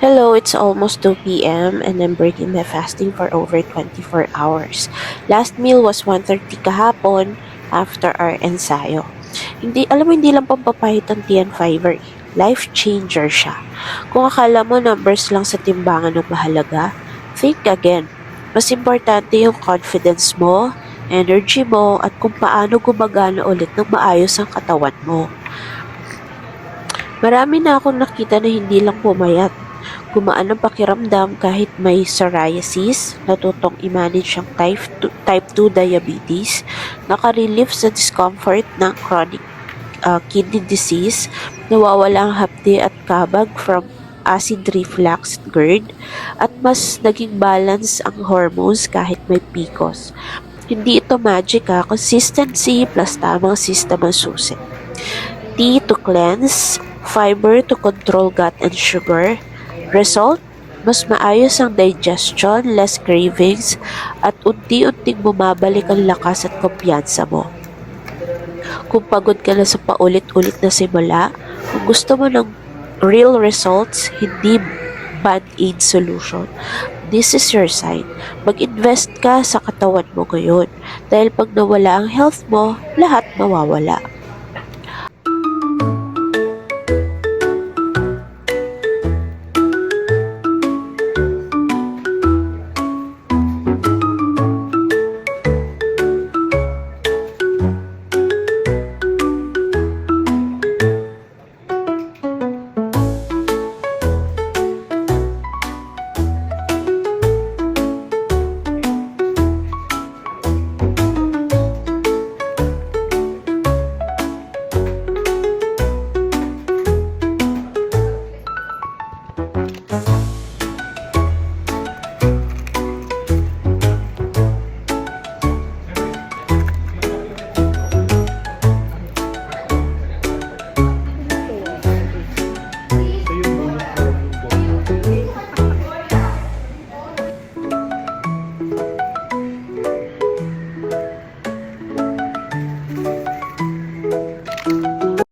Hello, it's almost 2 p.m. and I'm breaking my fasting for over 24 hours. Last meal was 1:30 kahapon after our ensayo. Hindi lang pampapahit ang TN Fiber eh. Life changer siya. Kung akala mo numbers lang sa timbangan ng mahalaga, think again. Mas importante yung confidence mo, energy mo, at kung paano gumagana ulit ng maayos ang katawan mo. Marami na akong nakita na hindi lang pumayat. Gumaan ang pakiramdam kahit may psoriasis, natutong i-manage ang type 2 diabetes, nakarelieve sa discomfort ng chronic kidney disease, nawawala ang hapde at kabag from acid reflux at GERD, at mas naging balance ang hormones kahit may PCOS. Hindi ito magic consistency plus tamang system ang susi. Tea to cleanse, fiber to control gut and sugar. Result? Mas maayos ang digestion, less cravings, at unti-unting bumabalik ang lakas at kumpiyansa mo. Kung pagod ka na sa paulit-ulit na simula, kung gusto mo ng real results, hindi band-aid solution, this is your sign. Mag-invest ka sa katawan mo ngayon. Dahil pag nawala ang health mo, lahat mawawala.